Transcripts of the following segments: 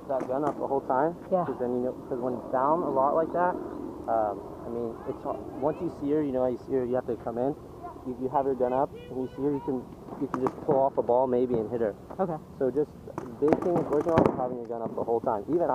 that gun up the whole time. Yeah. Because then you know, because when it's down a lot like that, I mean, it's once you see her, you know how you see her, you have to come in. You have your gun up, and you see her, you can just pull off a ball maybe and hit her. Okay. So just big thing working on is having your gun up the whole time. Even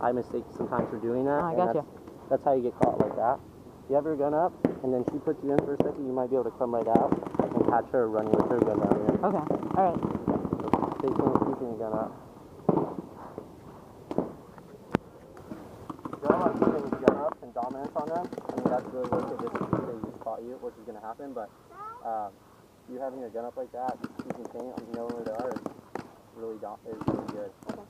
I mistake sometimes for doing that. I got you. That's how you get caught like that. You have your gun up, and then she puts you in for a second, you might be able to come right out and catch her running with her gun down here. Okay. All right. So big thing is keeping your gun up. Go on putting your gun up and dominance on them. I mean, that's really what they just caught you, which is going to happen, but you having your gun up like that, just keeping paint, knowing where they are, is really good. Okay.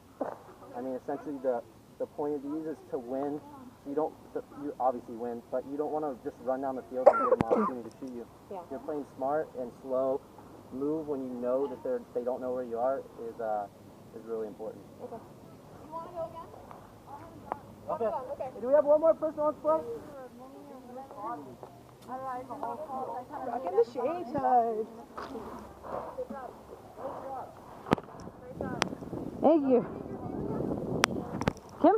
I mean, essentially the point of these is to win. So you obviously win, but you don't want to just run down the field and give them an opportunity to shoot you. Yeah. You're playing smart and slow. Move when you know that they don't know where you are is really important. Okay. You want to go again? Okay. Do we have one more person on play? Back in the shade side. Thank you. Kim?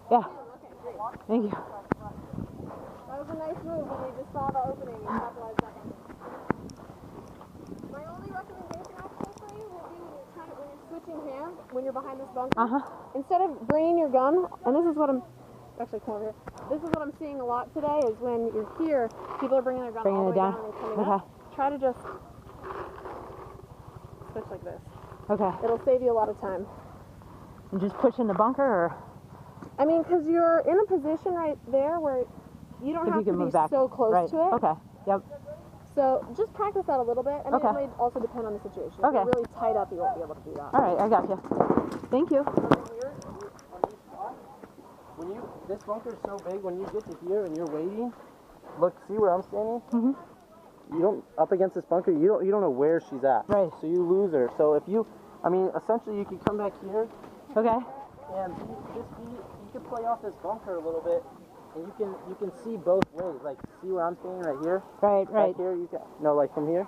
Yeah. Thank you. That was a nice move when you just saw the opening and capitalized that one. My only recommendation actually for you would be when you're switching hands, when you're behind this bunker, instead of bringing your gun, and this is what I'm, actually come over here, this is what I'm seeing a lot today, is when you're here, people are bringing their gun all the way down and coming up. Try to just switch like this. Okay. It'll save you a lot of time. And just push in the bunker, or? I mean, because you're in a position right there where you don't have to be so close to it. Okay. Yep. So just practice that a little bit. I mean, it may also depend on the situation. If you're really tight up, you won't be able to do that. All right, I got you. Thank you. This bunker is so big, when you get to here and you're waiting, look, see where I'm standing? You don't, up against this bunker, you don't know where she's at. Right. So you lose her. So if you, I mean, essentially you can come back here. Okay. And you can play off this bunker a little bit, and you can see both ways. Like, see where I'm standing right here? Right. Right here, like from here.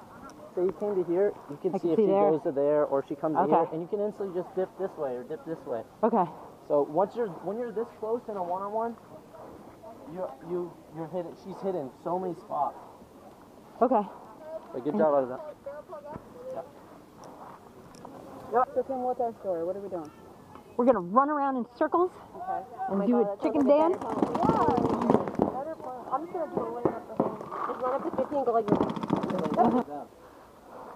So you came to here, you can see if she goes to there or she comes to here, and you can instantly just dip this way or dip this way. Okay. So when you're this close in a one-on-one, you're hidden. She's hidden so many spots. Okay. But good job out of that. Yep. So Tim, what's our story? What are we doing? We're gonna run around in circles and do a chicken dance. Yeah. Better plan. I'm just gonna do a running up the hill. Just run up to 15, go like this.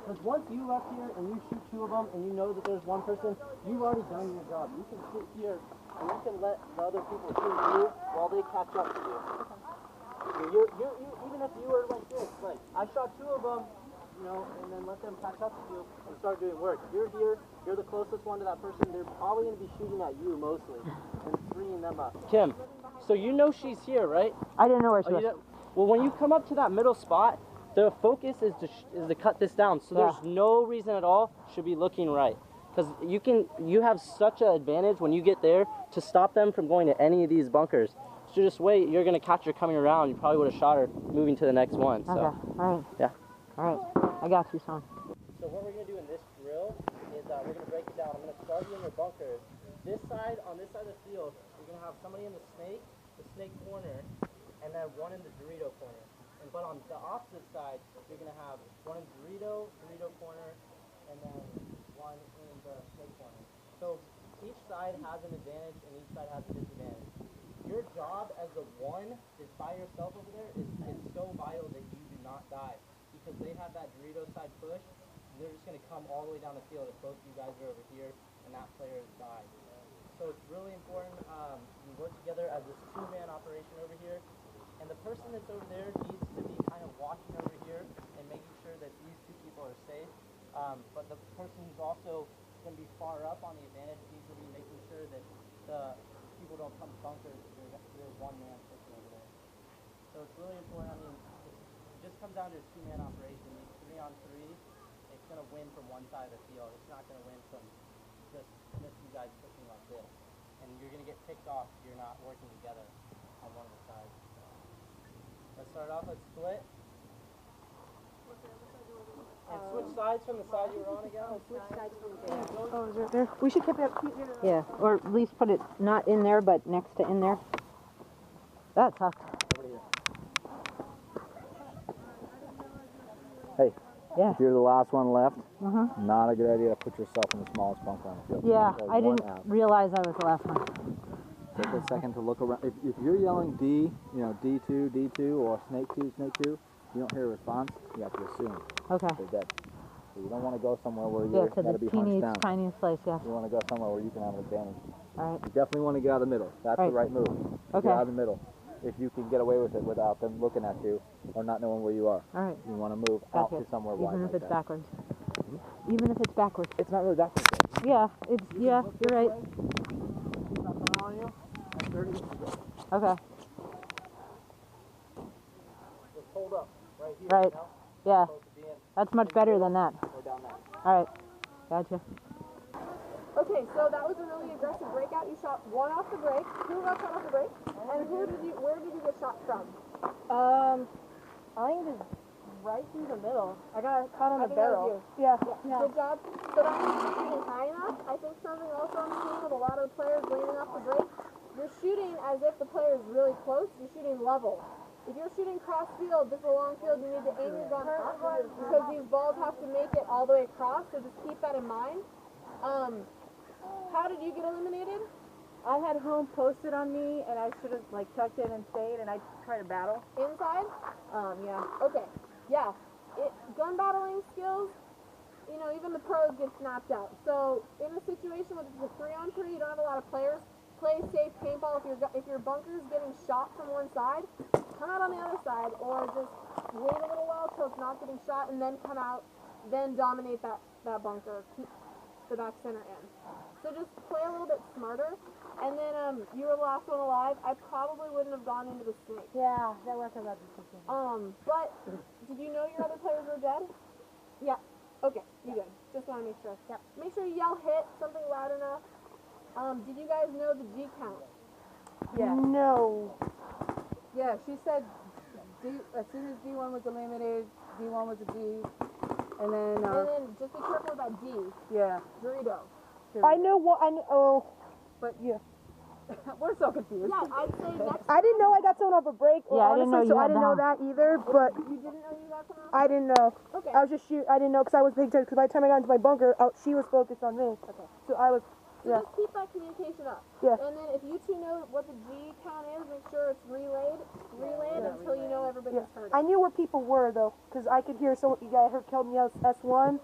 Because once you left here and you shoot two of them and you know that there's one person, you've already done your job. You can sit here and you can let the other people shoot you while they catch up to you. You even if you were like this, like I shot two of them, you know, and then let them catch up to you and start doing work. You're here, you're the closest one to that person. They're probably going to be shooting at you mostly and freeing them up. Kim, so you know she's here, right? I didn't know where she was. Well, when you come up to that middle spot, the focus is to cut this down, so there's no reason at all should be looking right, because you have such an advantage when you get there to stop them from going to any of these bunkers. So just wait, you're gonna catch her coming around. You probably would have shot her moving to the next one. So. Okay. All right. Yeah. All right. I got you, son. So what we're gonna do in this drill is we're gonna break it down. I'm gonna start you in your bunkers. On this side of the field, you're gonna have somebody in the snake corner, and then one in the Dorito corner. But on the opposite side, you're going to have one in Dorito corner, and then one in the snake corner. So each side has an advantage, and each side has a disadvantage. Your job as the one is by yourself over there is so vital that you do not die. Because they have that Dorito side push, they're just going to come all the way down the field if both of you guys are over here, and that player has died. So it's really important you work together as this two-man operation over here. And the person that's over there needs to be kind of watching over here and making sure that these two people are safe. But the person who's also going to be far up on the advantage needs to be making sure that the people don't come bunkers. There's one man person over there. So it's really important. I mean, it just comes down to a two-man operation. These 3-on-3, it's going to win from one side of the field. It's not going to win from just you guys pushing like this. And you're going to get picked off if you're not working together on one of the sides. Let's start off, let's split. And switch sides from the side you were on again. Switch sides from there. Oh, is it there? We should keep it. Yeah, or at least put it not in there, but next to in there. That sucked. Hey, Yeah. if you're the last one left, Uh-huh. not a good idea to put yourself in the smallest bunker on the field. Yeah, So I one didn't out. realize I was the last one. Take a second to look around. If you're yelling D, D2, D2, or Snake 2, Snake 2, you don't hear a response, you have to assume Okay. they're dead. So you don't want to go somewhere where Yeah, you're to going the to be hunched down. tiniest place, yeah. You want to go somewhere where you can have an advantage. All right. You definitely want to get out of the middle. That's Right. the right move. Okay. Get out of the middle. If you can get away with it without them looking at you or not knowing where you are. All right. You want to move out Gotcha. to somewhere wide Even if like it's that. backwards. Even if it's backwards. It's not really backwards. though. Yeah, yeah, you're right. Nothing on you. At 30. Okay. Just hold up right here. Right. You know? Yeah. Supposed to be in That's much better than that. or down there. All right. Gotcha. Okay, so that was a really aggressive breakout. You shot one off the break. Who got shot off the break? And where did you get shot from? I think just right through the middle. I got caught on I the think that was barrel. you. Yeah. Good job. So that means you're shooting high enough. I think something also I'm seeing with a lot of the players leaning off the break, you're shooting as if the player is really close. You're shooting level. If you're shooting cross field, this is a long field, you need to aim your gun up because these balls have to make it all the way across. So just keep that in mind. How did you get eliminated? I had home posted on me, and I should have like tucked in and stayed, and I tried to battle. Inside? Yeah. Okay. Yeah. Gun battling skills, even the pros get snapped out. So in a situation with a 3-on-3, you don't have a lot of players. Play safe paintball. If your bunker's getting shot from one side, come out on the other side, or just wait a little while till it's not getting shot, and then come out, then dominate that bunker. Keep the back center in. So just play a little bit smarter. And then you were the last one alive. I probably wouldn't have gone into the snake. Yeah, that worked out the But did you know your other players were dead? Yeah. Okay, you good. Just want to make sure. Yep. Make sure you yell hit, something loud enough. Did you guys know the G count? Yeah. No. Yeah, she said as soon as D1 was eliminated, D1 was a D. And then, And then just be careful about D. yeah. Dorito. I know what I know. Oh, But yeah. we're so confused. Yeah, I'd say next. I didn't know I got someone off a break. Yeah, I didn't know honestly, you so I had didn't know down. that either. But You didn't know you got someone else? I didn't know. Okay. I was just I didn't know because I was paying attention. Because by the time I got into my bunker, she was focused on me. Okay. So I was. So Yeah. just keep that communication up. Yeah. And then if you two know what the G count is, make sure it's relayed until you know everybody's Yeah. heard it. I knew where people were though, because I could hear someone. I heard Kelton yell S1.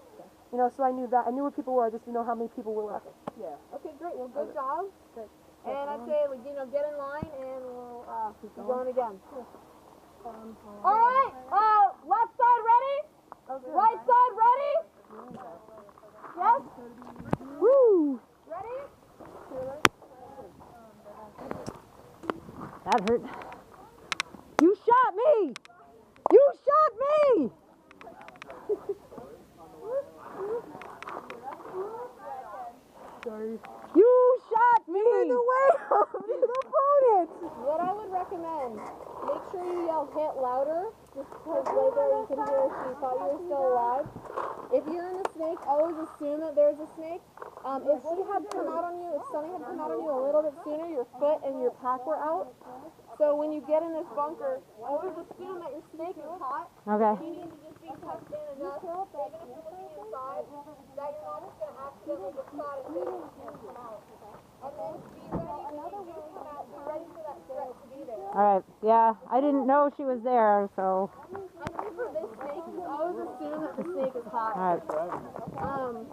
So I knew that. I knew where people were. I just didn't know how many people were left. Yeah. Okay, great. Well, good job. And I'd say, get in line and we'll keep going again. All right. Left side ready? Right side ready? Yes? Woo! Ready? That hurt. You shot me! You shot me! Sorry. You shot me! In the way of the opponent. What I would recommend, make sure you yell hit louder, just because right there you can hear she thought you were still alive. If you're in the snake, always assume that there's a snake. If she had come out on you, if Sunny had come out on you a little bit sooner, your foot and your pack were out. So when you get in this bunker, always assume that your snake is hot. Okay. You need to just be tucked in enough, even if you're looking inside, that you're not just going to accidentally get shot and then you can't come out. And then be ready when you do come out, be ready for that threat to be there. All right. Yeah, I didn't know she was there, so. I think for this snake, just always assume that the snake is hot. All right.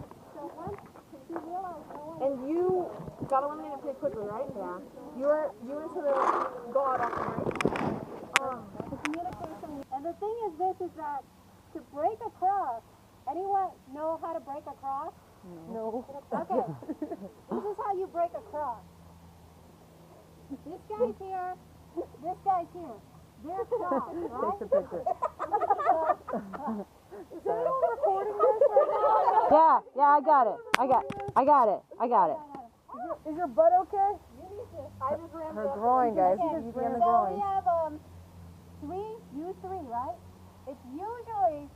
And you got eliminated pretty quickly, right? Yeah. You were to the god up there, right? The communication. And the thing is this, is that to break across, anyone know how to break across? No. Okay. This is how you break across. This guy's here, this guy's here. They're crossed, right? Take a picture. Is anyone recording this right now? Yeah, I got it. I got it. Is your butt okay? I just ran Her groin, guys. Okay, She's so on the we groin. have you three, right? It's usually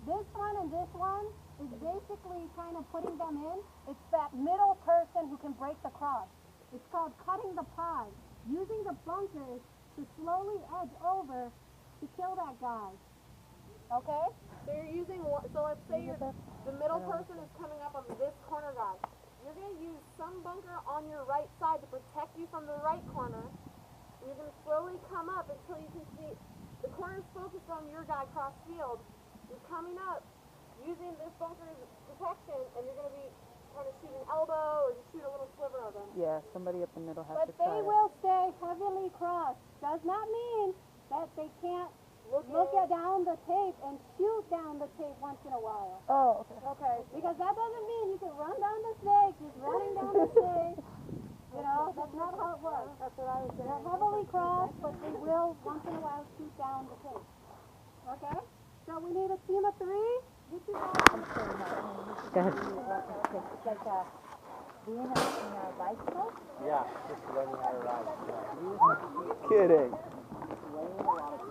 this one and this one is basically kind of putting them in. It's that middle person who can break the cross. It's called cutting the pie. Using the bunkers to slowly edge over to kill that guy. Okay? So you're using one, so let's say the middle person is coming up on this corner guy. You're going to use some bunker on your right side to protect you from the right corner. And you're going to slowly come up until you can see the corner's focused on your guy cross field. You're coming up using this bunker as protection, and you're going to be trying to shoot an elbow or just shoot a little sliver of him. Yeah, somebody up the middle has But to try they it. will stay heavily crossed. Does not mean that they can't look at down the tape and shoot down the tape once in a while. Oh, okay. Okay, because that doesn't mean you can run down the snake, just running down the snake. You know, that's not how it works. That's what I was saying. They're heavily crossed, but they will once in a while shoot down the tape. Okay? So we need a team of 3. Get you guys. Go ahead. It's like being in a bicycle. Yeah, just learning how to ride. Kidding. Laying a lot of